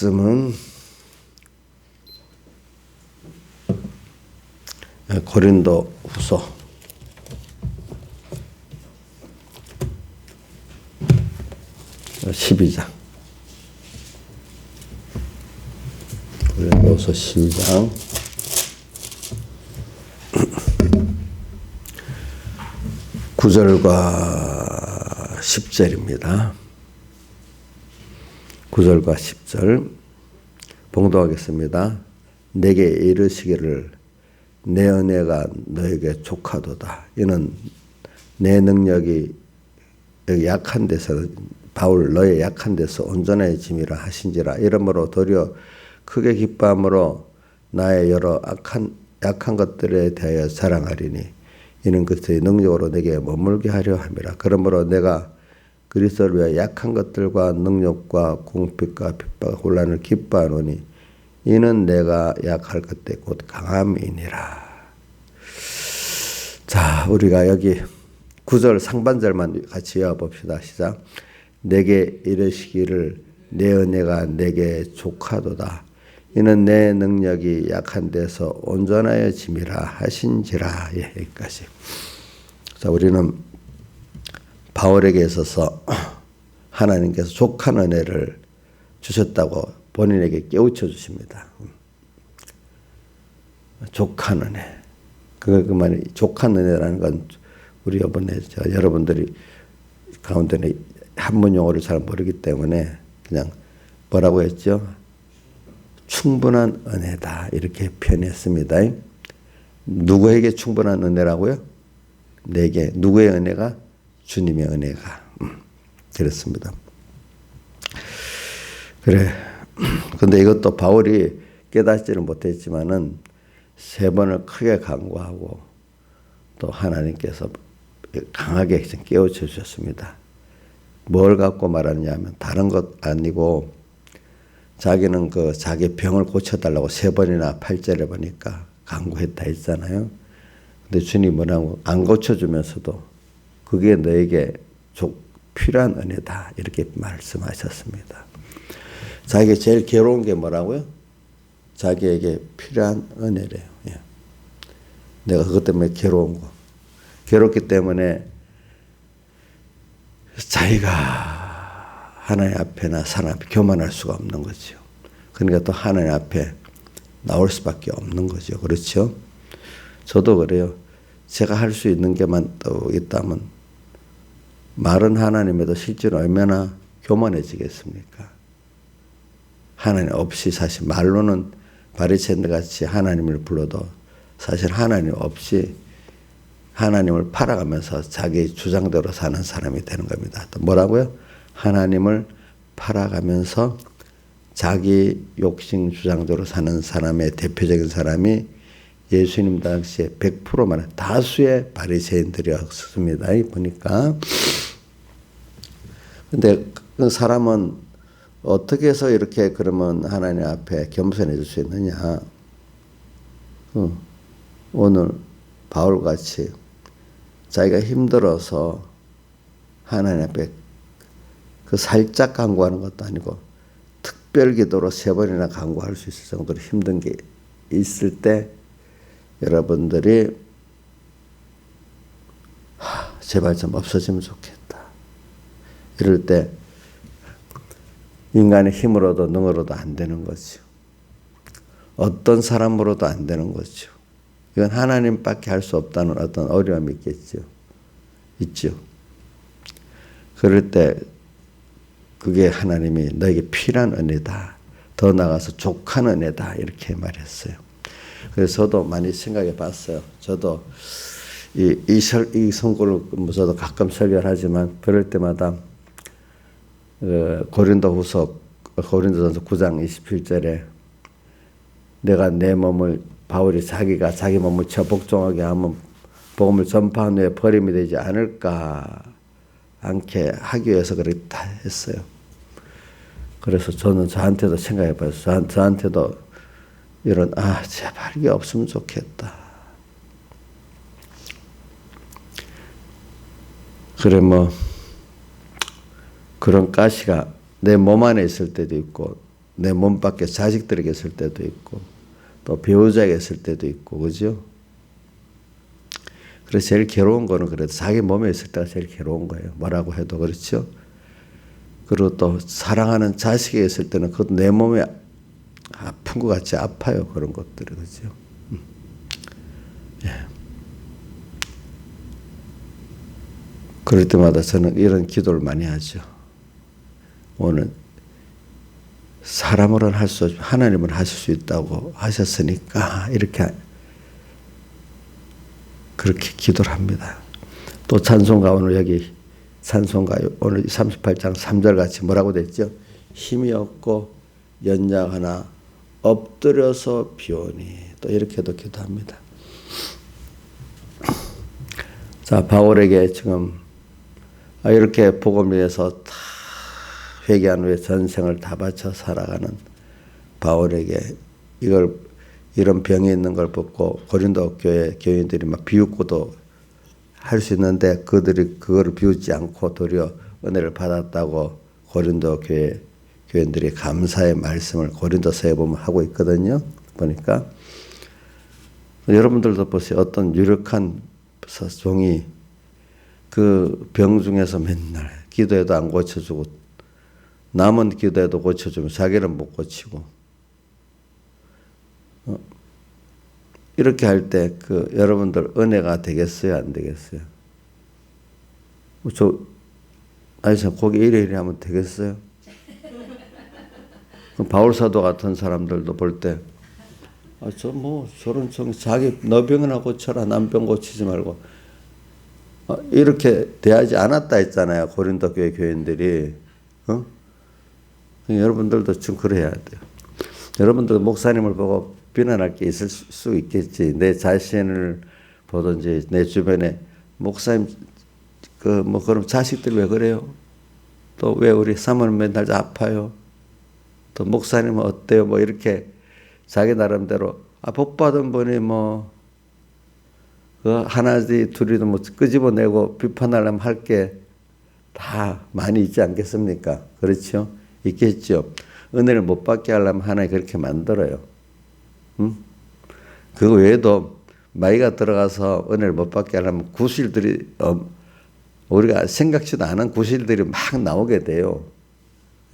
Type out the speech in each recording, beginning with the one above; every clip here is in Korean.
말씀은 고린도 후서 12장 고린도 후서 12장 9절과 10절입니다. 9절과 10절 봉독하겠습니다. 내게 이르시기를 내 은혜가 너에게 족하도다. 이는 내 능력이 약한 데서 바울 너의 약한 데서 온전해짐이라 하신지라. 이러므로 도리어 크게 기뻐함으로 나의 여러 약한 것들에 대하여 자랑하리니 이는 그리스도의 능력으로 내게 머물게 하려 함이라. 그러므로 내가 그리스도를 위하여 약한 것들과 능력과 궁핍과 핍박과 혼란을 기뻐하노니 이는 내가 약할 그때 곧 강함이니라. 자, 우리가 여기 9절 상반절만 같이 외워봅시다. 시작. 내게 이르시기를 내 은혜가 내게 족하도다. 이는 내 능력이 약한 데서 온전하여 짐이라 하신지라. 예, 여기까지. 자, 우리는 바울에게 있어서 하나님께서 족한 은혜를 주셨다고 본인에게 깨우쳐 주십니다. 족한 은혜. 그만이 족한 은혜라는 건 우리 이번에 여러분들이 가운데는 한문 용어를 잘 모르기 때문에 그냥 뭐라고 했죠? 충분한 은혜다 이렇게 표현했습니다. 누구에게 충분한 은혜라고요? 내게. 누구의 은혜가? 주님의 은혜가. 그렇습니다. 그래. 근데 이것도 바울이 깨닫지는 못했지만은 세 번을 크게 간구하고 또 하나님께서 강하게 깨우쳐 주셨습니다. 뭘 갖고 말하느냐면 다른 것 아니고 자기는 자기 병을 고쳐달라고 세 번이나 8절에 보니까 간구했다 했잖아요. 근데 주님이 뭐라고 안 고쳐주면서도 그게 너에게 필요한 은혜다 이렇게 말씀하셨습니다. 자기가 제일 괴로운 게 뭐라고요? 자기에게 필요한 은혜래요. 예. 내가 그것 때문에 괴로운 거. 괴롭기 때문에 자기가 하나님 앞에나 사람 앞에 교만할 수가 없는 거죠. 그러니까 또 하나님 앞에 나올 수밖에 없는 거죠. 그렇죠? 저도 그래요. 제가 할 수 있는 게만 또 있다면 말은 하나님에도 실제로 얼마나 교만해지겠습니까? 하나님 없이 사실 말로는 바리새인들 같이 하나님을 불러도 사실 하나님 없이 하나님을 팔아가면서 자기 주장대로 사는 사람이 되는 겁니다. 또 뭐라고요? 하나님을 팔아가면서 자기 욕심 주장대로 사는 사람의 대표적인 사람이 예수님 당시에 100%만 다수의 바리새인들이었습니다. 보니까. 근데 그 사람은 어떻게 해서 이렇게 그러면 하나님 앞에 겸손해질 수 있느냐? 오늘 바울같이 자기가 힘들어서 하나님 앞에 살짝 간구하는 것도 아니고 특별 기도로 3번이나 간구할 수 있을 정도로 힘든 게 있을 때 여러분들이 제발 좀 없어지면 좋겠다. 이럴 때 인간의 힘으로도 능으로도 안 되는 거죠. 어떤 사람으로도 안 되는 거죠. 이건 하나님밖에 할 수 없다는 어떤 어려움이 있겠죠. 있죠. 그럴 때 그게 하나님이 너에게 필요한 은혜다. 더 나아가서 족한 은혜다. 이렇게 말했어요. 그래서 저도 많이 생각해 봤어요. 저도 이 성구를 저도 가끔 설교를 하지만 그럴 때마다 고린도전서 9장 27절에 내가 내 몸을 바울이 자기가 자기 몸을 복종하게 하면 복음을 전파한 후에 버림이 되지 않을까 않게 하기 위해서 그랬다 했어요. 그래서 저는 저한테도 생각해 봤어요. 저한테도 이런 제발 이게 없으면 좋겠다. 그래 그런 가시가 내 몸 안에 있을 때도 있고 내 몸 밖에 자식들에게 있을 때도 있고 또 배우자에게 있을 때도 있고 그죠? 그래서 제일 괴로운 거는 그래도 자기 몸에 있을 때가 제일 괴로운 거예요. 뭐라고 해도 그렇죠? 그리고 또 사랑하는 자식에게 있을 때는 그것도 내 몸에 아픈 것 같이 아파요. 그런 것들이 그죠? 예. 그럴 때마다 저는 이런 기도를 많이 하죠. 오늘 사람으로는 할 수 없지만 하나님은 하실 수 있다고 하셨으니까 이렇게 그렇게 기도를 합니다. 또 찬송가 오늘 여기 찬송가 오늘 38장 3절 같이 뭐라고 됐죠? 힘이 없고 연약하나 엎드려서 비오니 또 이렇게도 기도합니다. 자, 바울에게 지금 이렇게 복음을 위해서 다 회개한 후에 전생을 다 바쳐 살아가는 바울에게 이런 병이 있는 걸 보고 고린도 교회 교인들이 막 비웃고도 할 수 있는데 그들이 그거를 비웃지 않고 도리어 은혜를 받았다고 고린도 교회 교인들이 감사의 말씀을 고린도서에 보면 하고 있거든요. 보니까 여러분들도 보세요. 어떤 유력한 종이 그 병 중에서 맨날 기도해도 안 고쳐주고 남은 기도해도 고쳐주면 자기는 못 고치고 이렇게 할 때 그 여러분들 은혜가 되겠어요? 안 되겠어요? 참 거기 이래 하면 되겠어요? 그럼 바울사도 같은 사람들도 볼 때 저런 자기 너 병이나 고쳐라 남 병 고치지 말고 이렇게 대하지 않았다 했잖아요. 고린도 교회 교인들이. 여러분들도 좀 그래야 돼요. 여러분들도 목사님을 보고 비난할 게 있을 수 있겠지. 내 자신을 보든지 내 주변에 목사님 그럼 자식들 왜 그래요? 또 왜 우리 사모님 맨날 아파요? 또 목사님은 어때요? 이렇게 자기 나름대로 복 받은 분이 그 하나지 둘이도 끄집어내고 비판하려면 할 게 다 많이 있지 않겠습니까? 그렇죠? 있겠죠. 은혜를 못 받게 하려면 하나님 그렇게 만들어요. 그 외에도 마이가 들어가서 은혜를 못 받게 하려면 구실들이 우리가 생각지도 않은 구실들이 막 나오게 돼요.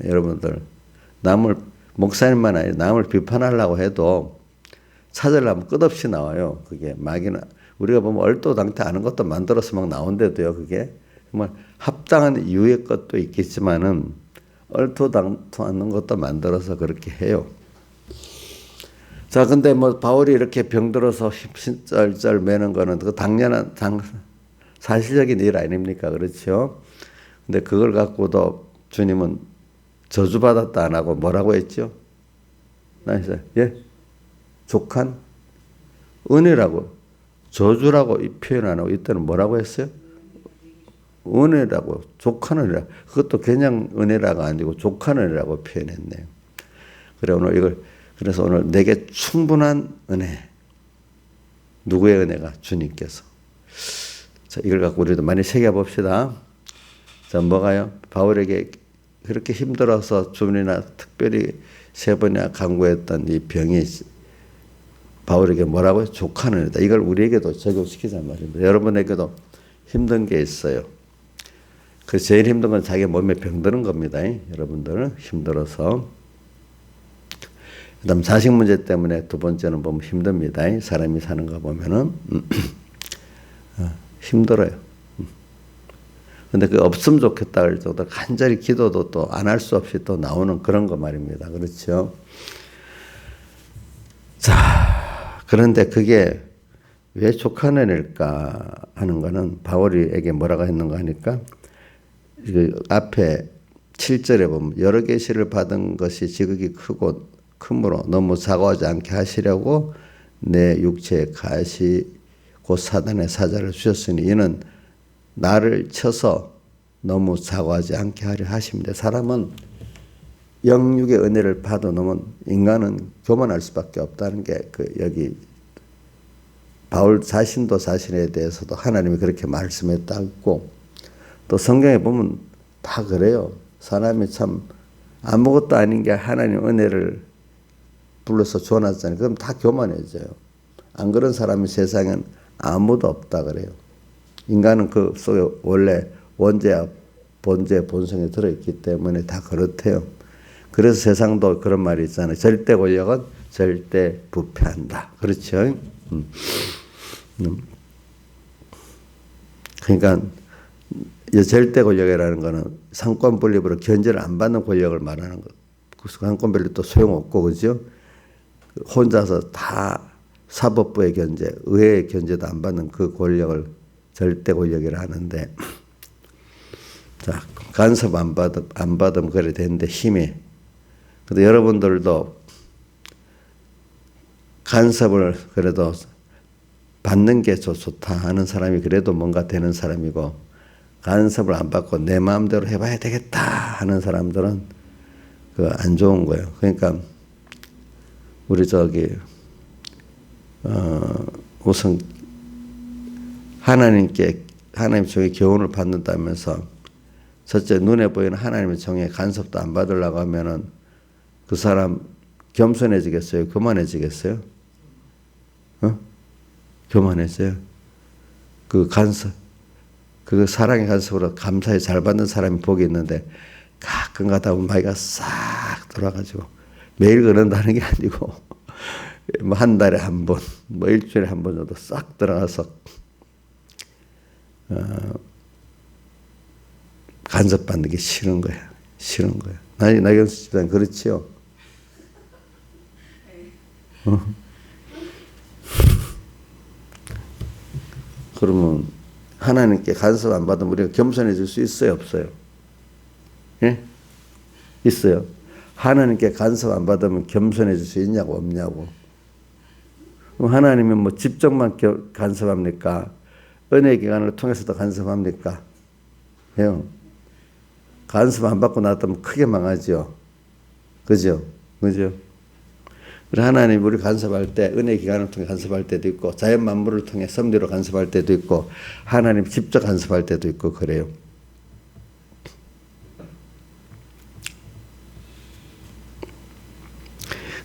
여러분들 목사님만 아니라 남을 비판하려고 해도 찾으려면 끝없이 나와요. 그게 마귀는 우리가 보면 얼토당토 않은 것도 만들어서 막 나온대도요. 그게 정말 합당한 이유의 것도 있겠지만은 얼토당토 않는 것도 만들어서 그렇게 해요. 자, 근데 바울이 이렇게 병들어서 힘쩔쩔 매는 거는 그 당연한 사실적인 일 아닙니까? 그렇죠? 근데 그걸 갖고도 주님은 저주받았다 안 하고 뭐라고 했죠? 족한 은혜라고 저주라고 이 표현 안 하고 이때는 뭐라고 했어요? 은혜라고 족한 은혜라. 그것도 그냥 은혜라가 아니고 족한 은혜라고 표현했네요. 그래서 오늘 내게 충분한 은혜. 누구의 은혜가? 주님께서. 자, 이걸 갖고 우리도 많이 새겨봅시다. 자, 뭐가요? 바울에게 그렇게 힘들어서 주님이나 특별히 세 번이나 간구했던 이 병이 바울에게 뭐라고요? 족한 은혜다. 이걸 우리에게도 적용시키자는 말입니다. 여러분에게도 힘든 게 있어요. 그 제일 힘든 건 자기 몸에 병드는 겁니다. 여러분들은 힘들어서. 그다음 자식 문제 때문에 두 번째는 보면 힘듭니다. 사람이 사는 거 보면은 힘들어요. 근데 그 없으면 좋겠다 할 정도 간절히 기도도 또 안 할 수 없이 또 나오는 그런 거 말입니다. 그렇죠? 자, 그런데 그게 왜 족한 은혜일까 하는 거는 바울에게 뭐라고 했는가 하니까 그 앞에 7절에 보면 여러 계시를 받은 것이 지극히 크므로 너무 사고하지 않게 하시려고 내 육체에 가시 곧 사단의 사자를 주셨으니 이는 나를 쳐서 너무 사고하지 않게 하려 하십니다. 사람은 영육의 은혜를 받아놓으면 인간은 교만할 수밖에 없다는 게 여기 바울 자신도 자신에 대해서도 하나님이 그렇게 말씀했다고 또 성경에 보면 다 그래요. 사람이 참 아무것도 아닌 게 하나님 은혜를 불러서 줘놨잖아요. 그럼 다 교만해져요. 안 그런 사람이 세상엔 아무도 없다 그래요. 인간은 그 속에 원래 원죄와 본죄, 본성이 들어있기 때문에 다 그렇대요. 그래서 세상도 그런 말이 있잖아요. 절대 권력은 절대 부패한다. 그렇죠? 그러니까 절대 권력이라는 거는 상권 분립으로 견제를 안 받는 권력을 말하는 거. 그 상권 분립도 소용없고, 그죠? 혼자서 다 사법부의 견제, 의회의 견제도 안 받는 그 권력을 절대 권력이라 하는데, 자, 간섭 안 받으면 그래 되는데 힘이. 근데 여러분들도 간섭을 그래도 받는 게 좋다 하는 사람이 그래도 뭔가 되는 사람이고, 간섭을 안 받고 내 마음대로 해봐야 되겠다 하는 사람들은 그 안 좋은 거예요. 그러니까 우리 우선 하나님 종의 교훈을 받는다면서 첫째 눈에 보이는 하나님의 종의 간섭도 안 받으려고 하면은 그 사람 겸손해지겠어요? 교만해지겠어요? 교만해져요. 그 간섭, 그 사랑의 간섭으로 감사히 잘 받는 사람이 복이 있는데 가끔 가다 보면 마이가 싹 돌아가지고 매일 그런다는 게 아니고 뭐 한 달에 한 번, 뭐 일주일에 한 번 정도 싹 들어가서 간섭받는 게 싫은 거야. 싫은 거야. 나경수 집사님 그렇지요? 그러면 하나님께 간섭 안 받으면 우리가 겸손해질 수 있어요, 없어요? 예? 있어요. 하나님께 간섭 안 받으면 겸손해질 수 있냐고, 없냐고. 그럼 하나님은 뭐 직접만 간섭합니까? 은혜 기간을 통해서도 간섭합니까? 예. 간섭 안 받고 나왔다면 크게 망하죠. 그죠? 그죠? 하나님 우리 간섭할 때 은혜 기간을 통해 간섭할 때도 있고 자연 만물을 통해 섭리로 간섭할 때도 있고 하나님 직접 간섭할 때도 있고 그래요.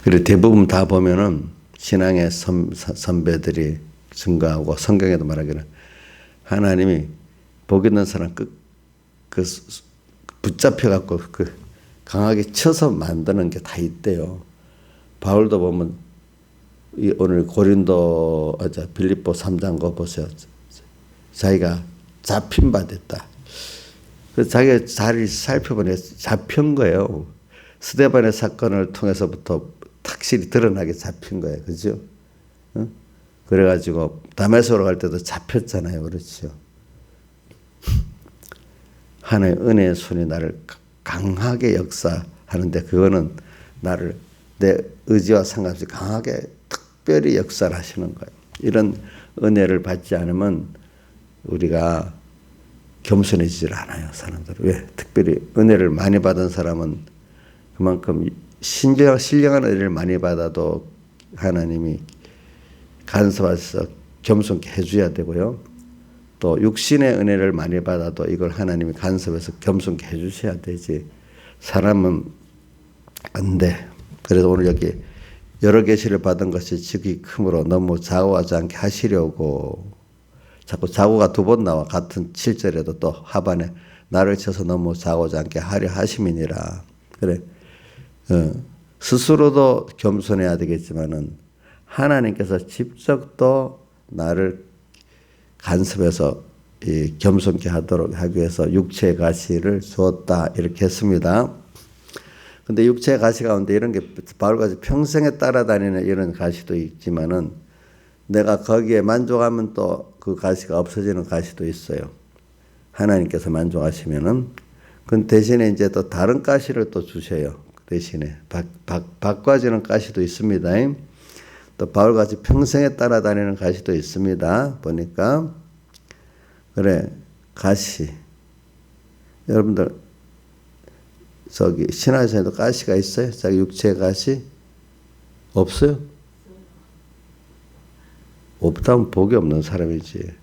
그리고 대부분 다 보면은 신앙의 선배들이 증거하고 성경에도 말하기를 하나님이 복 있는 사람 붙잡혀갖고 강하게 쳐서 만드는 게 다 있대요. 바울도 보면 오늘 빌립보 3장 거 보세요. 자기가 잡힌 바 됐다. 그래서 자기가 잘 살펴보니 잡힌 거예요. 스데반의 사건을 통해서부터 확실히 드러나게 잡힌 거예요. 그죠? 그래가지고 다메섹으로 갈 때도 잡혔잖아요. 그렇죠? 하나님의 은혜의 손이 나를 강하게 역사하는데 그거는 나를 내 의지와 상관없이 강하게 특별히 역사를 하시는 거예요. 이런 은혜를 받지 않으면 우리가 겸손해지질 않아요. 사람들은. 왜? 특별히 은혜를 많이 받은 사람은 그만큼 신령한 은혜를 많이 받아도 하나님이 간섭해서 겸손케 해줘야 되고요. 또 육신의 은혜를 많이 받아도 이걸 하나님이 간섭해서 겸손케 해주셔야 되지. 사람은 안 돼. 그래서 오늘 여기 여러 계시를 받은 것이 즉이 크므로 너무 좌우하지 않게 하시려고 자꾸 좌우가 두 번 나와. 같은 7절에도 또 하반에 나를 쳐서 너무 좌우하지 않게 하려 하심이니라. 그래. 스스로도 겸손해야 되겠지만은 하나님께서 직접 또 나를 간섭해서 겸손케 하기 위해서 육체의 가시를 주었다. 이렇게 했습니다. 근데 육체의 가시 가운데 이런 게 바울같이 평생에 따라다니는 이런 가시도 있지만은 내가 거기에 만족하면 또 그 가시가 없어지는 가시도 있어요. 하나님께서 만족하시면은 그 대신에 이제 또 다른 가시를 또 주셔요. 대신에 바꿔지는 가시도 있습니다. 또 바울같이 평생에 따라다니는 가시도 있습니다. 보니까 그래 가시 여러분들 신화에서도 가시가 있어요? 자기 육체의 가시? 없어요? 없다면 복이 없는 사람이지.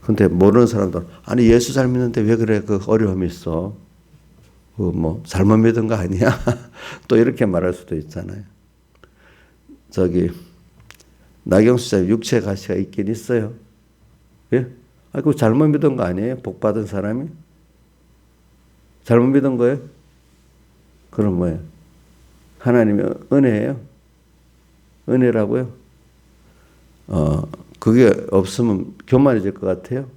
근데 모르는 사람들 아니 예수 잘 믿는데 왜 그래 그 어려움이 있어? 뭐 잘못 믿은 거 아니야? 또 이렇게 말할 수도 있잖아요. 저기 나경수 자 육체 가시가 있긴 있어요. 예? 아, 그거 잘못 믿은 거 아니에요? 복 받은 사람이? 잘못 믿은 거예요? 그럼 뭐예요? 하나님의 은혜예요? 은혜라고요? 그게 없으면 교만해질 것 같아요.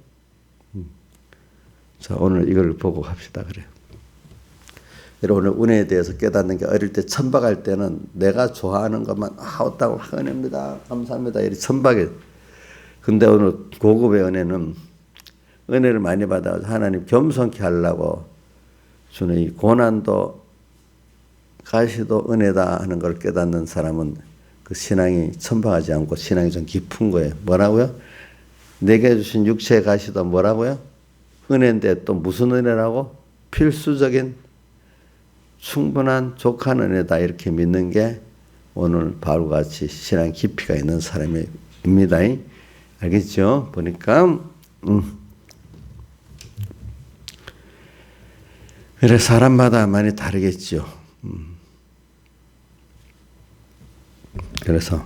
자, 오늘 이걸 보고 합시다. 그래요. 여러분, 오늘 은혜에 대해서 깨닫는 게 어릴 때 천박할 때는 내가 좋아하는 것만 어따고 은혜입니다. 감사합니다. 이렇게 천박해. 근데 오늘 고급의 은혜는 은혜를 많이 받아 하나님 겸손케 하려고 주는 이 고난도 가시도 은혜다 하는 걸 깨닫는 사람은 그 신앙이 천박하지 않고 신앙이 좀 깊은 거예요. 뭐라고요? 내게 주신 육체의 가시도 뭐라고요? 은혜인데 또 무슨 은혜라고? 필수적인 충분한 족한 은혜다 이렇게 믿는 게 오늘 바울과 같이 신앙 깊이가 있는 사람입니다. 알겠죠? 보니까 그래 사람마다 많이 다르겠죠. 그래서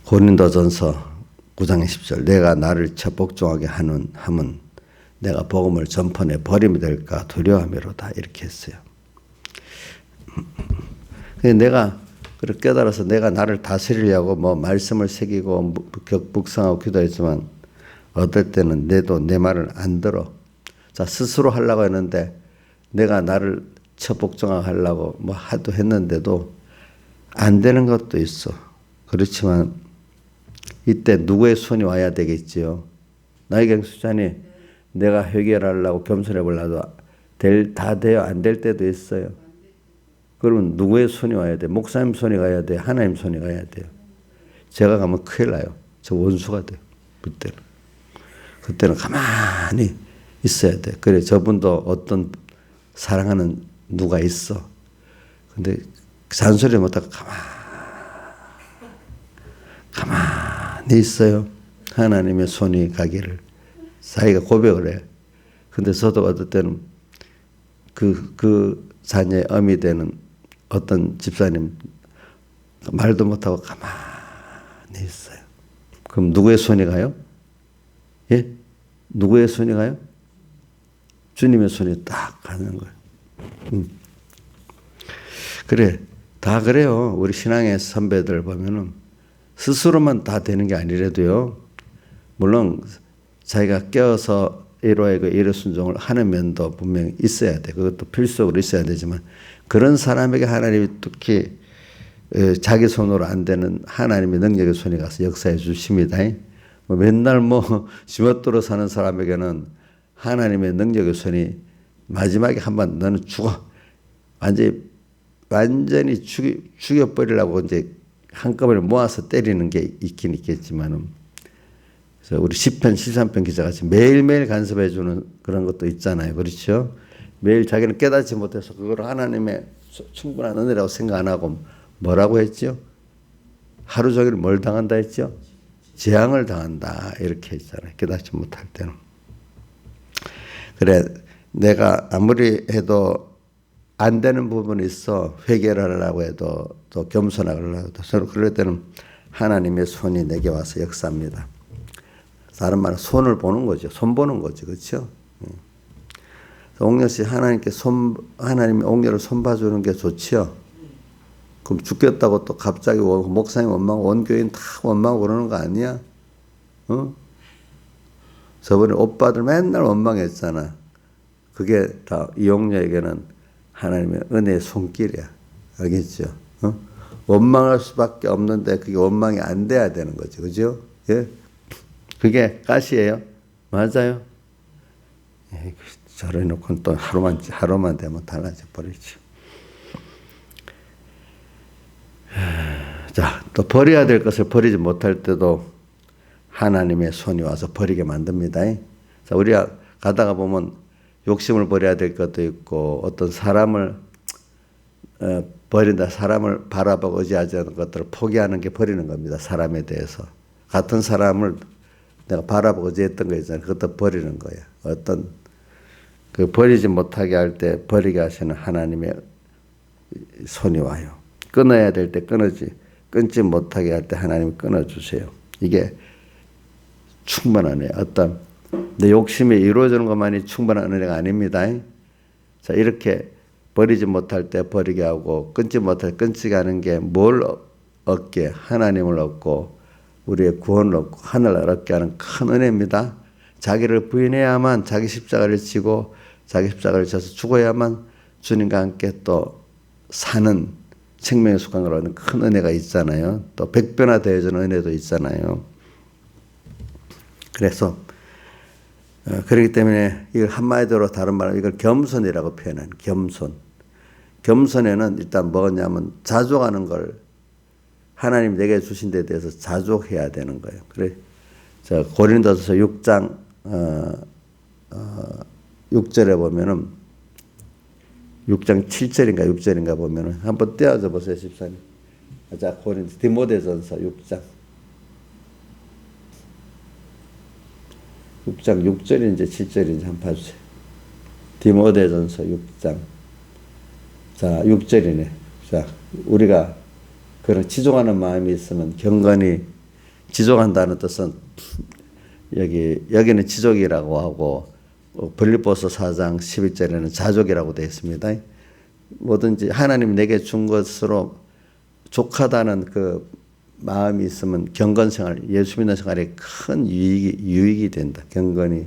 고린도전서 9장 10절 내가 나를 첩복종하게 함은 내가 복음을 전파해 버림이 될까 두려워함이로다 이렇게 했어요. 내가 그렇게 깨달아서 내가 나를 다스리려고 뭐 말씀을 새기고 묵상하고 기도했지만 어떨 때는 내도 내 말을 안 들어. 자 스스로 하려고 했는데 내가 나를 첩복종하려고 뭐 하도 했는데도 안 되는 것도 있어. 그렇지만 이때 누구의 손이 와야 되겠지요. 나에게 수자니 내가 해결하려고 겸손해 보려도 다 돼요. 안 될 때도 있어요. 그러면 누구의 손이 와야 돼? 목사님 손이 가야 돼? 하나님 손이 가야 돼요? 제가 가면 큰일 나요. 저 원수가 돼요. 그때는 가만히 있어야 돼. 그래 저분도 어떤 사랑하는 누가 있어. 근데 잔소리 못하고 가만히 있어요. 하나님의 손이 가기를. 자기가 고백을 해. 근데 저도 어떨 때는 그 자녀의 어미 되는 어떤 집사님 말도 못하고 가만히 있어요. 그럼 누구의 손이 가요? 예? 누구의 손이 가요? 주님의 손이 딱 가는 거예요. 그래. 다 그래요. 우리 신앙의 선배들 보면은 스스로만 다 되는 게 아니라도요. 물론 자기가 깨어서 일호에게 일의 순종을 하는 면도 분명히 있어야 돼. 그것도 필수적으로 있어야 되지만 그런 사람에게 하나님이 특히 자기 손으로 안 되는 하나님의 능력의 손이 가서 역사해 주십니다. 맨날 지멋대로 사는 사람에게는 하나님의 능력의 손이 마지막에 한번 너는 죽어. 완전히 죽여버리려고 이제 한꺼번에 모아서 때리는 게 있긴 있겠지만은 우리 10편, 13편 기자같이 매일매일 간섭해 주는 그런 것도 있잖아요. 그렇죠? 매일 자기는 깨닫지 못해서 그걸 하나님의 충분한 은혜라고 생각 안 하고 뭐라고 했죠? 하루 종일 뭘 당한다 했죠? 재앙을 당한다. 이렇게 했잖아요. 깨닫지 못할 때는. 그래, 내가 아무리 해도 안 되는 부분이 있어. 회개를 하려고 해도 또 겸손하려고 해도 서로 그럴 때는 하나님의 손이 내게 와서 역사합니다. 다른 말은 손을 보는 거죠. 손 보는 거죠. 그렇죠? 옥녀 씨 하나님이 옥녀를 손 봐주는 게 좋지요. 그럼 죽겠다고 또 갑자기 목사님 원망하고 원교인 다 원망하고 그러는 거 아니야? 저번에 오빠들 맨날 원망했잖아. 그게 다 이 옥녀에게는 하나님의 은혜의 손길이야. 알겠죠? 원망할 수밖에 없는데 그게 원망이 안 돼야 되는 거죠. 그죠? 예? 그게 가시예요. 맞아요. 저래 놓고는 또 하루만 되면 달라져 버리죠. 자, 또 버려야 될 것을 버리지 못할 때도 하나님의 손이 와서 버리게 만듭니다. 자, 우리가 가다가 보면 욕심을 버려야 될 것도 있고 어떤 사람을 버린다. 사람을 바라보고 의지하지 않는 것들을 포기하는 게 버리는 겁니다. 사람에 대해서. 같은 사람을 내가 바라보고 의지했던 거 있잖아요. 그것도 버리는 거예요. 어떤 그 버리지 못하게 할 때 버리게 하시는 하나님의 손이 와요. 끊어야 될 때 끊지 못하게 할 때 하나님이 끊어주세요. 이게 충분한 은혜. 어떤 내 욕심이 이루어지는 것만이 충분한 은혜가 아닙니다. 자, 이렇게 버리지 못할 때 버리게 하고 끊지 못할 때 끊지게 하는 게 뭘 얻게? 하나님을 얻고 우리의 구원을 얻고 하늘을 얻게 하는 큰 은혜입니다. 자기를 부인해야만 자기 십자가를 지고 자기 십자가를 져서 죽어야만 주님과 함께 또 사는 생명의 수강을 얻는 큰 은혜가 있잖아요. 또 백배나 더해지는 은혜도 있잖아요. 그래서 그렇기 때문에 이걸 한마디로 다른 말로 이걸 겸손이라고 표현한 겸손. 겸손에는 일단 뭐냐면 자족하는 걸 하나님 내게 주신 데 대해서 자족해야 되는 거예요. 그래 자 고린도서 6장 6절에 보면은 6장 7절인가 6절인가 보면은 한번 떼어져 보세요, 집사님. 자 고린도 디모데전서 6장 6절인지 7절인지 한번 봐주세요. 디모데전서 6장. 자, 6절이네. 자, 우리가 그런 지종하는 마음이 있으면 경건히 지종한다는 뜻은 여기는 지족이라고 하고 빌립보서 4장 11절에는 자족이라고 되어 있습니다. 뭐든지 하나님 내게 준 것으로 족하다는 그 마음이 있으면 경건생활, 예수 믿는 생활에 큰 유익이 된다. 경건이.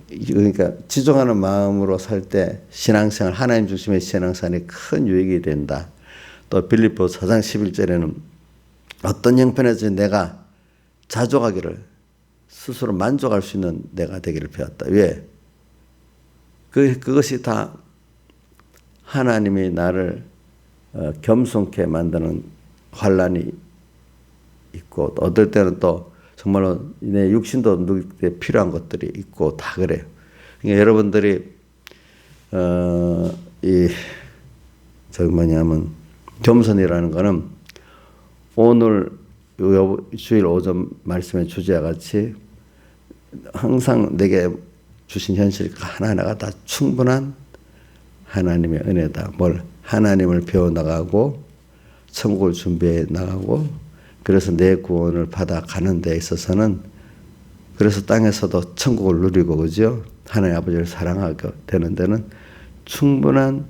그러니까 지종하는 마음으로 살 때 신앙생활, 하나님 중심의 신앙생활에 큰 유익이 된다. 또 빌립보 4장 11절에는 어떤 형편에서 내가 자족하기를 스스로 만족할 수 있는 내가 되기를 배웠다. 왜? 그것이 다 하나님이 나를 겸손케 만드는 환란이 있고 또 어떨 때는 또 정말로 내 육신도 누릴 때 필요한 것들이 있고 다 그래요. 그러니까 여러분들이 겸손이라는 거는 오늘 주일 오전 말씀의 주제와 같이 항상 내게 주신 현실 하나하나가 다 충분한 하나님의 은혜다. 뭘 하나님을 배워나가고 천국을 준비해 나가고 그래서 내 구원을 받아가는 데 있어서는 그래서 땅에서도 천국을 누리고 그죠? 하나님 아버지를 사랑하게 되는 데는 충분한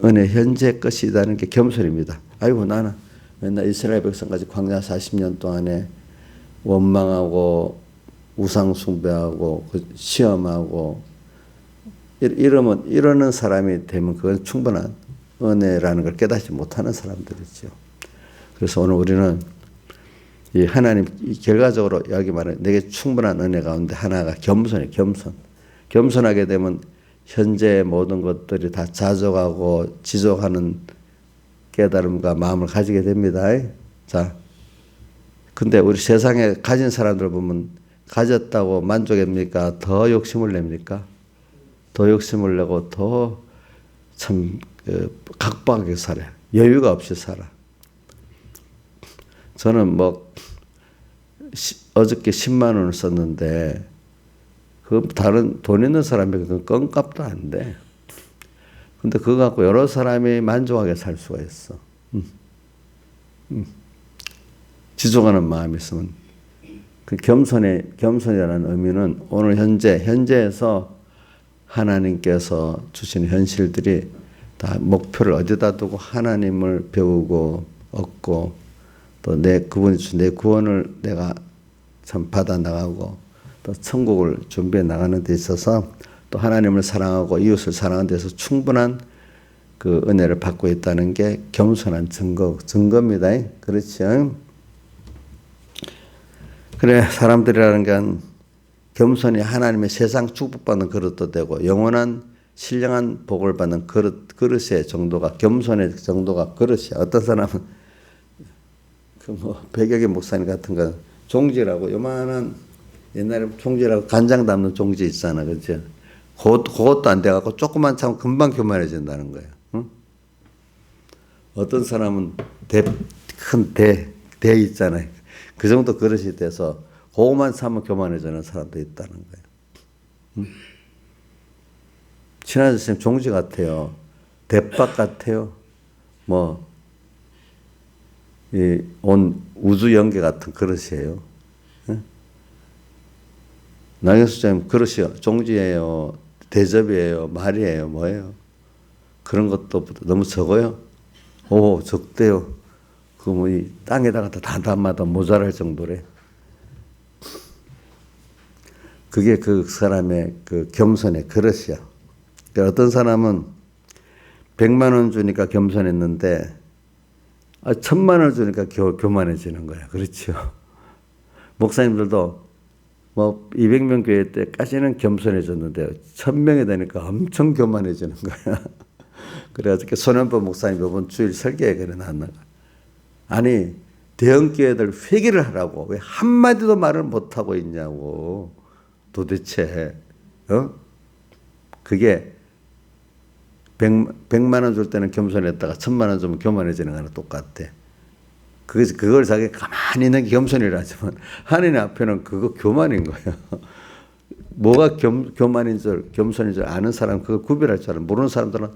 은혜 현재 것이라는 게 겸손입니다. 아이고 나는 맨날 이스라엘 백성까지 광야 40년 동안에 원망하고 우상 숭배하고 시험하고 이러는 사람이 되면 그건 충분한 은혜라는 걸 깨닫지 못하는 사람들이죠. 그래서 오늘 우리는 이 하나님 결과적으로 여기 말하는 내게 충분한 은혜 가운데 하나가 겸손이에요. 겸손하게 되면 현재의 모든 것들이 다 자족하고 지족하는 깨달음과 마음을 가지게 됩니다. 자, 근데 우리 세상에 가진 사람들 보면 가졌다고 만족합니까? 더 욕심을 냅니까? 더 욕심을 내고 더 참 각박하게 살아요. 여유가 없이 살아. 저는 어저께 10만 원을 썼는데 그 다른 돈 있는 사람에게 그 껌값도 안 돼. 근데 그거 갖고 여러 사람이 만족하게 살 수가 있어. 지속하는 마음이 있으면 그 겸손이라는 의미는 오늘 현재에서 하나님께서 주신 현실들이 다 목표를 어디다 두고 하나님을 배우고 얻고 또 그분이 주신 내 구원을 내가 참 받아 나가고 또 천국을 준비해 나가는 데 있어서 또 하나님을 사랑하고 이웃을 사랑하는 데서 충분한 그 은혜를 받고 있다는 게 겸손한 증거입니다. 그렇죠? 그래 사람들이라는 건 겸손히 하나님의 세상 축복받는 그릇도 되고 영원한 신령한 복을 받는 그릇의 정도가 겸손의 정도가 그릇이야. 어떤 사람은 백여기 목사님 같은 건 종지라고 요만한 옛날에 종지라고 간장 담는 종지 있잖아, 그렇죠? 그것도 안 돼갖고 조금만 참으면 금방 교만해진다는 거예요. 응? 어떤 사람은 큰 대 있잖아요. 그 정도 그릇이 돼서 그것만 참으면 교만해지는 사람도 있다는 거예요. 응? 신하들 선생님 종지 같아요. 대박 같아요. 뭐, 온 우주 연계 같은 그릇이에요. 나경수장님 그릇이 종지예요, 대접이에요, 말이에요, 뭐예요? 그런 것도 너무 적어요. 오, 적대요. 그 뭐 이 땅에다가 다 담아도 모자랄 정도래. 그게 그 사람의 그 겸손의 그릇이야. 그러니까 어떤 사람은 100만 원 주니까 겸손했는데 1000만 원 주니까 교만해지는 거야. 그렇죠. 목사님들도 뭐 200명 교회 때까지는 겸손해졌는데 1000명이 되니까 엄청 교만해지는 거야. 그래가지고 손현보 목사님 이번 주일 설교에 그래 놨나. 아니 대형 교회들 회개를 하라고 왜 한마디도 말을 못하고 있냐고. 도대체 그게 100만 원 줄 때는 겸손했다가 1000만 원 주면 교만해지는 거랑 똑같아. 그걸 자기 가만히 있는 게 겸손이라지만 하나님 앞에는 그거 교만인 거예요. 뭐가 교만인 줄 겸손인 줄 아는 사람 그걸 구별할 줄 알아. 모르는 사람들은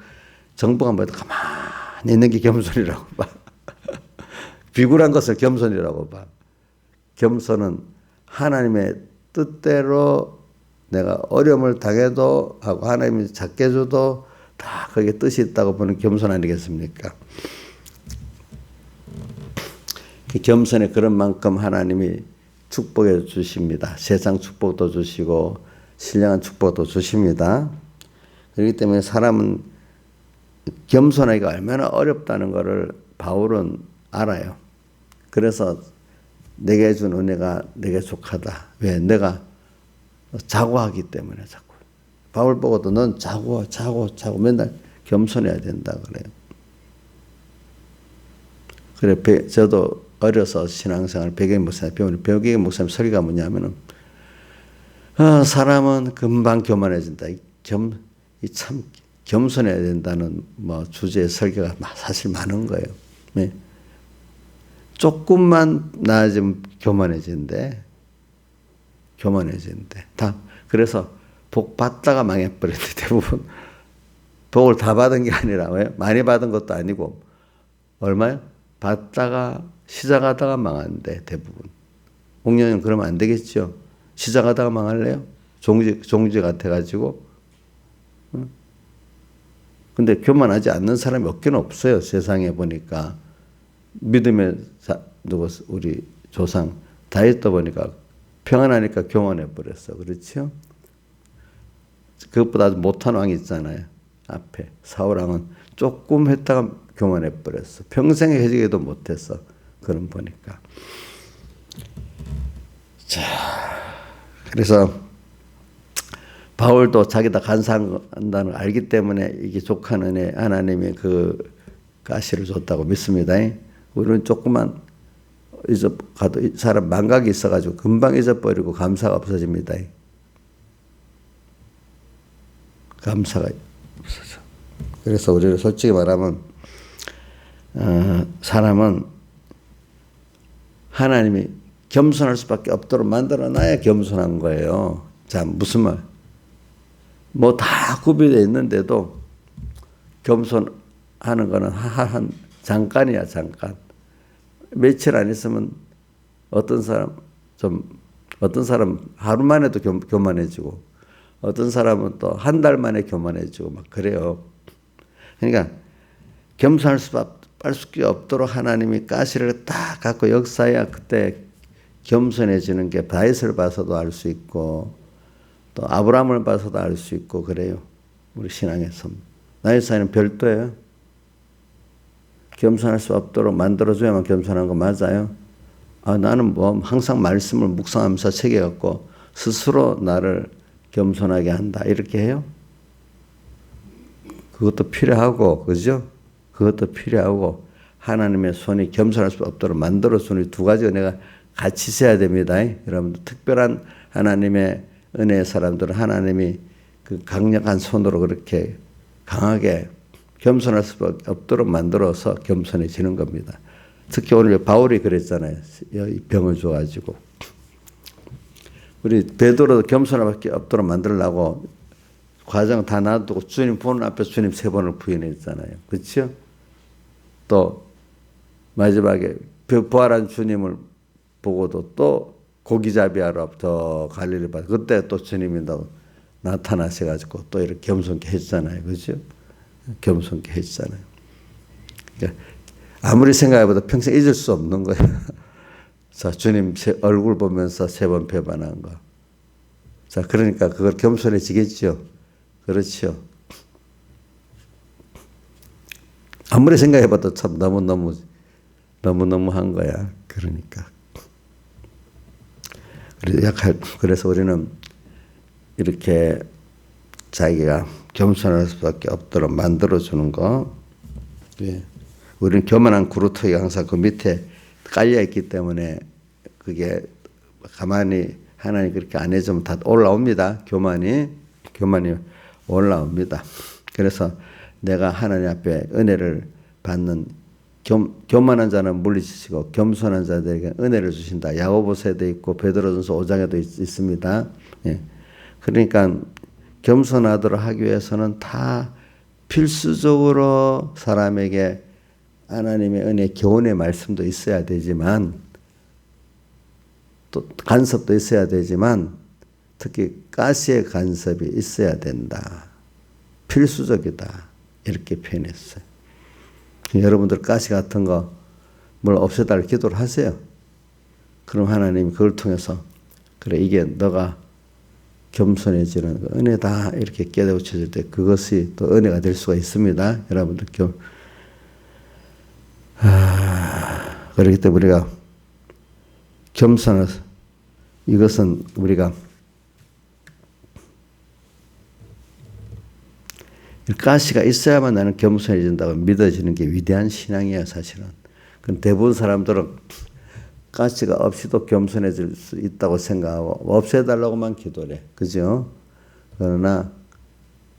정보가 뭐해도 가만히 있는 게 겸손이라고 봐. 비굴한 것을 겸손이라고 봐. 겸손은 하나님의 뜻대로 내가 어려움을 당해도 하고 하나님이 작게 해줘도 다 거기에 뜻이 있다고 보는 겸손 아니겠습니까? 그 겸손의 그런 만큼 하나님이 축복해 주십니다. 세상 축복도 주시고 신령한 축복도 주십니다. 그렇기 때문에 사람은 겸손하기가 얼마나 어렵다는 것을 바울은 알아요. 그래서 내게 준 은혜가 내게 족하다. 왜? 내가 자고하기 때문에 자꾸. 바울 보고도 넌 자고 맨날 겸손해야 된다 그래요. 그래 저도 어려서 신앙생활 백영 목사님 배우는 백영 목사님 설교가 뭐냐면은 사람은 금방 교만해진다. 참 겸손해야 된다는 뭐 주제의 설교가 사실 많은 거예요. 네. 조금만 나아지면 교만해진대. 다 그래서 복 받다가 망해버렸대. 대부분 복을 다 받은 게 아니라 왜? 많이 받은 것도 아니고 얼마요? 받다가 시작하다가 망한대. 대부분. 옥년은 그러면 안 되겠죠. 시작하다가 망할래요? 종지 같아가지고. 근데 교만하지 않는 사람이 없긴 없어요. 세상에 보니까. 믿음의 우리 조상 다윗도 보니까 평안하니까 교만해 버렸어. 그렇죠? 그것보다 못한 왕이 있잖아요. 앞에 사울왕은 조금 했다가 교만해 버렸어. 평생에 해지기도 못했어. 그런 보니까. 자, 그래서 바울도 자기다 간사한다는 걸 알기 때문에 이게 족한 은혜 하나님이 그 가시를 줬다고 믿습니다. 우리는 조금만 가도 사람 망각이 있어가지고 금방 잊어버리고 감사가 없어집니다. 감사가 없어져. 그래서 우리를 솔직히 말하면 사람은 하나님이 겸손할 수밖에 없도록 만들어놔야 겸손한 거예요. 자, 무슨 말? 뭐 다 구비되어 있는데도 겸손하는 거는 한 잠깐이야, 잠깐. 며칠 안 있으면 어떤 사람 하루 만에도 교만해지고 어떤 사람은 또 한 달 만에 교만해지고 막 그래요. 그러니까 겸손할 수밖에 없도록 하나님이 가시를 딱 갖고 역사해야 그때 겸손해지는 게 다윗을 봐서도 알 수 있고 또 아브라함을 봐서도 알 수 있고 그래요. 우리 신앙에서. 나이사는 별도예요. 겸손할 수 없도록 만들어줘야만 겸손한 거 맞아요? 나는 뭐 항상 말씀을 묵상하면서 새겨갖고 스스로 나를 겸손하게 한다. 이렇게 해요? 그것도 필요하고, 그죠? 그것도 필요하고, 하나님의 손이 겸손할 수 없도록 만들어주는 두 가지 은혜가 같이 있어야 됩니다. 여러분들, 특별한 하나님의 은혜의 사람들은 하나님이 그 강력한 손으로 그렇게 강하게 겸손할 수밖에 없도록 만들어서 겸손해지는 겁니다. 특히 오늘 바울이 그랬잖아요. 이 병을 줘가지고. 우리 베드로도 겸손할 수밖에 없도록 만들려고 과정 다 놔두고 주님 보는 앞에서 주님 3번을 부인했잖아요. 그렇죠? 또 마지막에 부활한 주님을 보고도 또 고기잡이하러 저 갈릴리 바 그때 또 주님이 나타나셔가지고 또 이렇게 겸손케 했잖아요. 그죠? 겸손케 했잖아요. 그러니까 아무리 생각해봐도 평생 잊을 수 없는 거예요. 자, 주님 얼굴 보면서 3번 배반한 거. 자, 그러니까 그걸 겸손해지겠죠. 그렇죠. 아무리 생각해봐도 참 너무너무 한 거야. 그러니까. 그래서 우리는 이렇게 자기가 겸손할 수밖에 없도록 만들어주는 거. 예. 우리는 교만한 그루터기가 항상 그 밑에 깔려 있기 때문에 그게 가만히 하나님 그렇게 안 해주면 다 올라옵니다. 교만이 올라옵니다. 그래서 내가 하나님 앞에 은혜를 받는 교만한 자는 물리치시고 겸손한 자들에게 은혜를 주신다. 야고보서에도 있고 베드로전서 5장에도 있습니다. 예. 그러니까 겸손하도록 하기 위해서는 다 필수적으로 사람에게 하나님의 은혜 교훈의 말씀도 있어야 되지만 또 간섭도 있어야 되지만 특히 가시의 간섭이 있어야 된다. 필수적이다. 이렇게 표현했어요. 여러분들 가시 같은 거 뭘 없애달라고 기도를 하세요. 그럼 하나님이 그걸 통해서 그래 이게 너가 겸손해지는 은혜다 이렇게 깨우쳐질 때 그것이 또 은혜가 될 수가 있습니다. 여러분들 그렇기 때문에 우리가 겸손을 이것은 우리가 가시가 있어야만 나는 겸손해진다고 믿어지는 게 위대한 신앙이에요, 사실은. 그럼 대부분 사람들은 가시가 없이도 겸손해질 수 있다고 생각하고 없애달라고만 기도를 해. 그죠? 그러나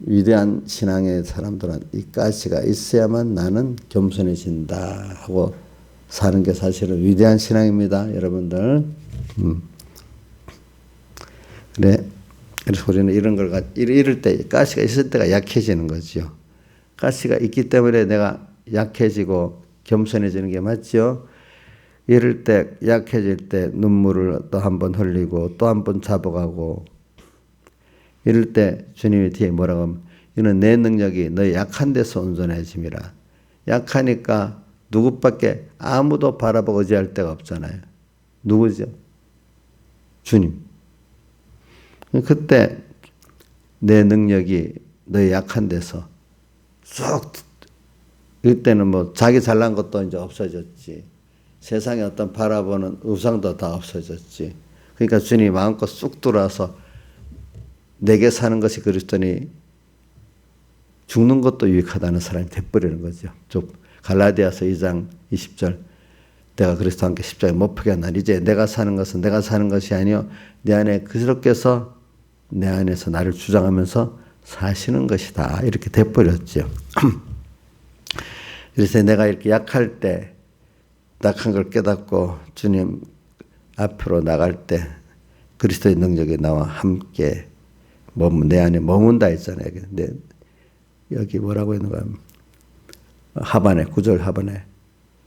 위대한 신앙의 사람들은 이 가시가 있어야만 나는 겸손해진다 하고 사는 게 사실은 위대한 신앙입니다, 여러분들. 그래. 그래서 우리는 이럴 때 가시가 있을 때가 약해지는 거죠. 가시가 있기 때문에 내가 약해지고 겸손해지는 게 맞죠. 이럴 때 약해질 때 눈물을 또 한 번 흘리고 또 한 번 잡아가고 이럴 때 주님이 뒤에 뭐라고 하면 이는 내 능력이 너의 약한 데서 온전해짐이라. 약하니까 누구밖에 아무도 바라보고 의지할 데가 없잖아요. 누구죠? 주님. 그때 내 능력이 너의 약한 데서 쑥 이때는 뭐 자기 잘난 것도 이제 없어졌지. 세상에 어떤 바라보는 우상도 다 없어졌지. 그러니까 주님이 마음껏 쑥 들어와서 내게 사는 것이 그리스도니 죽는 것도 유익하다는 사람이 돼버리는 거죠. 갈라디아서 2장 20절 내가 그리스도와 함께 십자가에 못 박혀 난 이제 내가 사는 것은 내가 사는 것이 아니요 내 안에 그리스도께서 내 안에서 나를 주장하면서 사시는 것이다. 이렇게 돼버렸죠. 그래서 내가 이렇게 약할 때 약한 걸 깨닫고 주님 앞으로 나갈 때 그리스도의 능력이 나와 함께 내 안에 머문다 했잖아요. 근데 여기 뭐라고 했는가 하반에 9절 하반에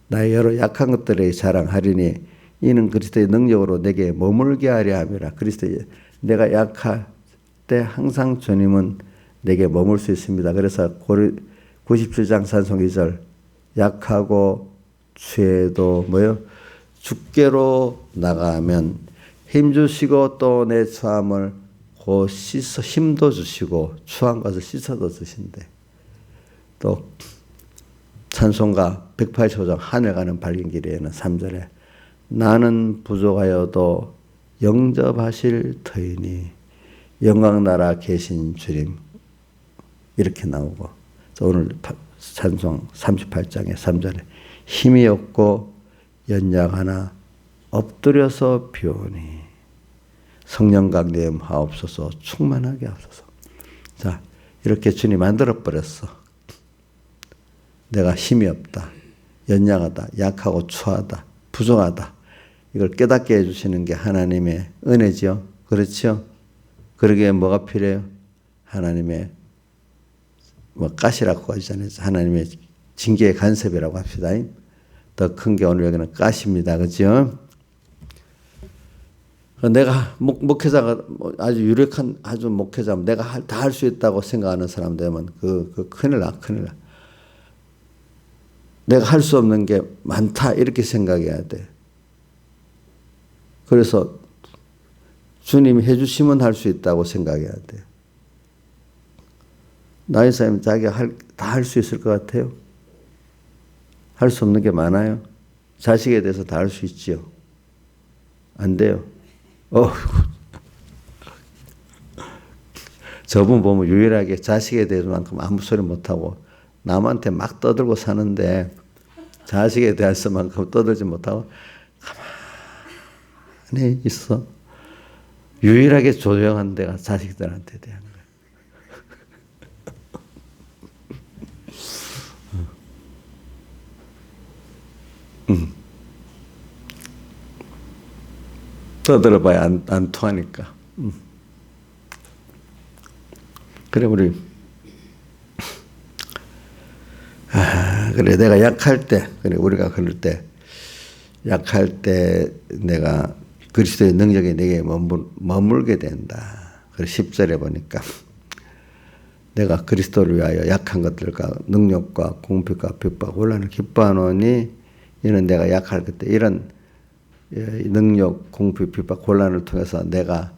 나의 여러 약한 것들에 자랑하리니 이는 그리스도의 능력으로 내게 머물게 하려 함이라. 그리스도의 내가 약할 때 항상 주님은 내게 머물 수 있습니다. 그래서 97장 찬송 2절 약하고 죄도 죽게로 나가면 힘주시고 또 내 처함을 곧 씻어 힘도 주시고 추한 것을 씻어도 주신대. 또 찬송가 185장 하늘 가는 밝은 길에는 3절에 나는 부족하여도 영접하실 터이니 영광나라 계신 주님 이렇게 나오고 오늘 찬송 38장의 3절에 힘이 없고 연약하나 엎드려서 비오니 성령 강림 하옵소서 충만하게 하옵소서. 자 이렇게 주님 만들어버렸어. 내가 힘이 없다. 연약하다. 약하고 추하다. 부족하다. 이걸 깨닫게 해주시는 게 하나님의 은혜죠. 그렇죠? 그러기에 뭐가 필요해요? 하나님의 가시라고 하잖아요. 하나님의 징계의 간섭이라고 합시다. 더 큰 게 오늘 여기는 가시입니다. 그죠? 내가 목회자가 아주 유력한 아주 목회자면 내가 다 할 수 있다고 생각하는 사람 되면 그 큰일 나. 내가 할 수 없는 게 많다 이렇게 생각해야 돼. 그래서 주님이 해주시면 할 수 있다고 생각해야 돼. 나의 삶 자기가 다 할 수 있을 것 같아요? 할 수 없는 게 많아요? 자식에 대해서 다 할 수 있지요? 안 돼요. 저분 보면 유일하게 자식에 대해서만큼 아무 소리 못하고 남한테 막 떠들고 사는데 자식에 대해서만큼 떠들지 못하고 가만히 있어. 유일하게 조용한 데가 자식들한테 대한 거예요. 떠들어봐야 안 통하니까. 그래 우리 그래 내가 약할 때 그래 우리가 그럴 때 약할 때 내가 그리스도의 능력이 내게 머물게 된다. 그래 10절에 보니까 내가 그리스도를 위하여 약한 것들과 능력과 공핍과 핍박 혼란을 기뻐하노니 이는 내가 약할 그때 이런 능력, 공핍, 핍박, 곤란을 통해서 내가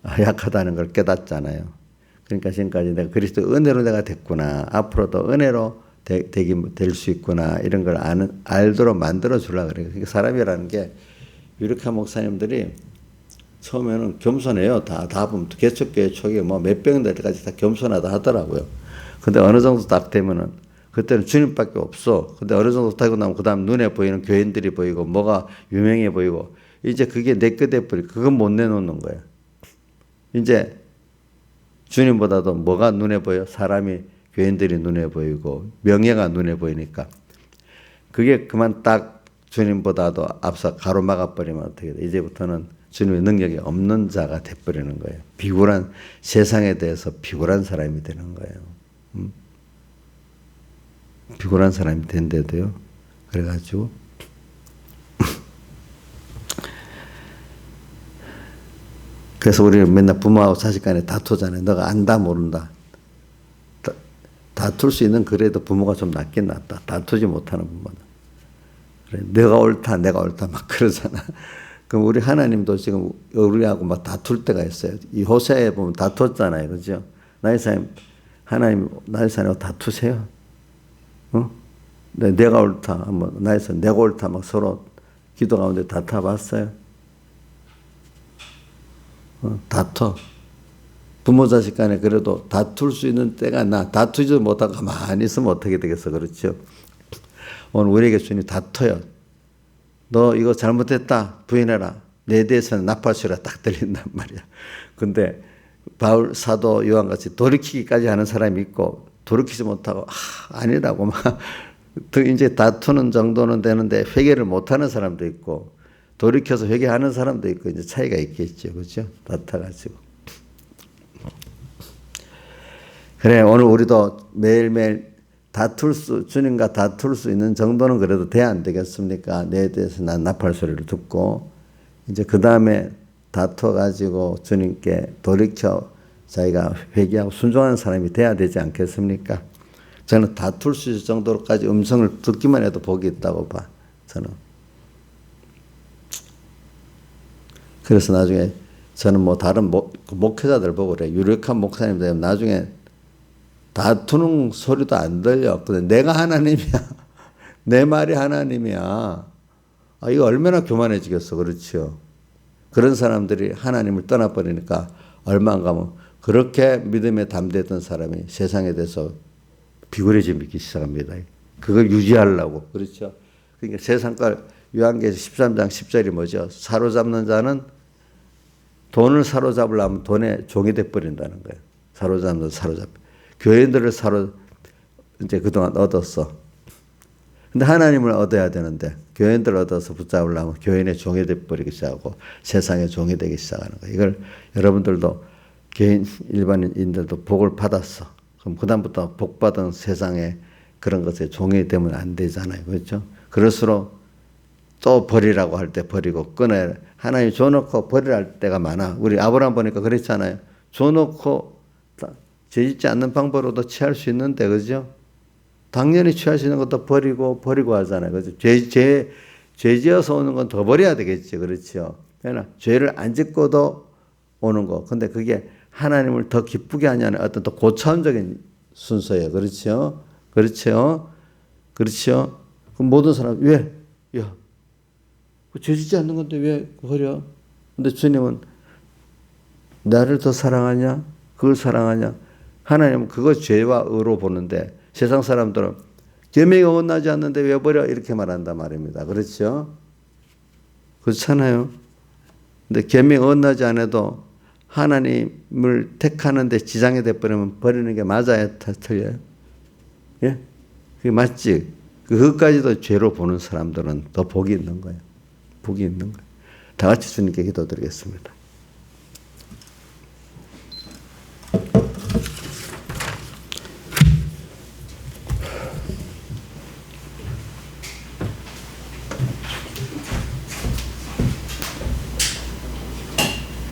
약하다는 걸 깨닫잖아요. 그러니까 지금까지 내가 그리스도 은혜로 내가 됐구나. 앞으로도 은혜로 될 수 있구나. 이런 걸 알도록 만들어 주려고 그래요. 그러니까 사람이라는 게 유력한 목사님들이 처음에는 겸손해요. 다 보면 개척교회 초기에 몇 병 될 때까지 다 겸손하다 하더라고요. 근데 어느 정도 딱 되면은 그때는 주님밖에 없어. 근데 어느 정도 타고 나면 그 다음 눈에 보이는 교인들이 보이고 뭐가 유명해 보이고 이제 그게 내 끝에 버리고 그건 못 내놓는 거야. 이제 주님보다도 뭐가 눈에 보여? 사람이 교인들이 눈에 보이고 명예가 눈에 보이니까 그게 그만 딱 주님보다도 앞서 가로막아 버리면 어떻게 돼? 이제부터는 주님의 능력이 없는 자가 돼버리는 거예요. 비굴한 세상에 대해서 비굴한 사람이 되는 거예요. 비굴한 사람이 된대도요. 그래가지고 그래서 우리는 맨날 부모하고 자식 간에 다투잖아요. 너가 안다 모른다. 다툴 수 있는 그래도 부모가 좀 낫긴 낫다. 다투지 못하는 부모는. 그래, 내가 옳다 막 그러잖아. 그럼 우리 하나님도 지금 우리하고 막 다툴 때가 있어요. 이 호세아에 보면 다투었잖아요. 그죠? 나의 삶 하나님 나의 삶하고 다투세요. 내가 옳다, 나에서 내가 옳다, 막 서로 기도 가운데 다퉈봤어요. 다퉈. 부모 자식 간에 그래도 다툴 수 있는 때가 다투지도 못하고 가만히 있으면 어떻게 되겠어, 그렇죠? 오늘 우리에게 주님 다퉈요. 너 이거 잘못했다, 부인해라. 내 대해서는 나팔소리가 딱 들린단 말이야. 근데 바울 사도 요한같이 돌이키기까지 하는 사람이 있고 돌이키지 못하고 아니라고 막 이제 다투는 정도는 되는데 회개를 못하는 사람도 있고 돌이켜서 회개하는 사람도 있고 이제 차이가 있겠죠, 그렇죠? 다퉈가지고 그래 오늘 우리도 매일매일 주님과 다툴 수 있는 정도는 그래도 돼야 안 되겠습니까? 내에 대해서 난 나팔 소리를 듣고 이제 그 다음에 다퉈가지고 주님께 돌이켜 자기가 회개하고 순종하는 사람이 돼야 되지 않겠습니까? 저는 다툴 수 있을 정도로까지 음성을 듣기만 해도 복이 있다고 봐. 저는. 그래서 나중에 저는 다른 목회자들 보고 그래. 유력한 목사님들 나중에 다투는 소리도 안 들려. 근데 내가 하나님이야. 내 말이 하나님이야. 이거 얼마나 교만해지겠어. 그렇죠. 그런 사람들이 하나님을 떠나버리니까 얼마 안 가면 그렇게 믿음에 담대했던 사람이 세상에 대해서 비굴해지기 시작합니다. 그걸 유지하려고. 그렇죠. 그러니까 세상깔 요한계시록 13장 10절이 뭐죠? 사로잡는 자는 돈을 사로잡으려면 돈의 종이 돼버린다는 거예요. 사로잡. 교인들을 이제 그동안 얻었어. 근데 하나님을 얻어야 되는데 교인들을 얻어서 붙잡으려면 교인의 종이 돼버리기 시작하고 세상의 종이 되기 시작하는 거예요. 이걸 여러분들도 개인 일반인들도 복을 받았어. 그럼 그다음부터 복 받은 세상에 그런 것에 종이 되면 안 되잖아요. 그렇죠? 그럴수록 또 버리라고 할 때 버리고 꺼내. 하나님 줘놓고 버리라 할 때가 많아. 우리 아브라함 보니까 그랬잖아요. 줘놓고 죄짓지 않는 방법으로도 취할 수 있는데, 그죠? 당연히 취할 수 있는 것도 버리고 하잖아요. 그죠? 죄 지어서 오는 건 더 버려야 되겠죠. 그렇죠? 그러나 죄를 안 짓고도 오는 거. 근데 그게 하나님을 더 기쁘게 하냐는 어떤 또 고차원적인 순서예요. 그렇죠? 그렇죠? 그렇죠? 그럼 모든 사람, 왜? 야, 죄 짓지 않는 건데 왜 버려? 근데 주님은 나를 더 사랑하냐? 그걸 사랑하냐? 하나님은 그거 죄와 의로 보는데 세상 사람들은 계명이 어긋나지 않는데 왜 버려? 이렇게 말한단 말입니다. 그렇죠? 그렇잖아요. 근데 계명이 어긋나지 않아도 하나님을 택하는데 지장이 돼버리면 버리는 게 맞아요? 틀려요? 예? 그게 맞지? 그것까지도 죄로 보는 사람들은 더 복이 있는 거예요. 복이 있는 거예요. 다 같이 주님께 기도드리겠습니다.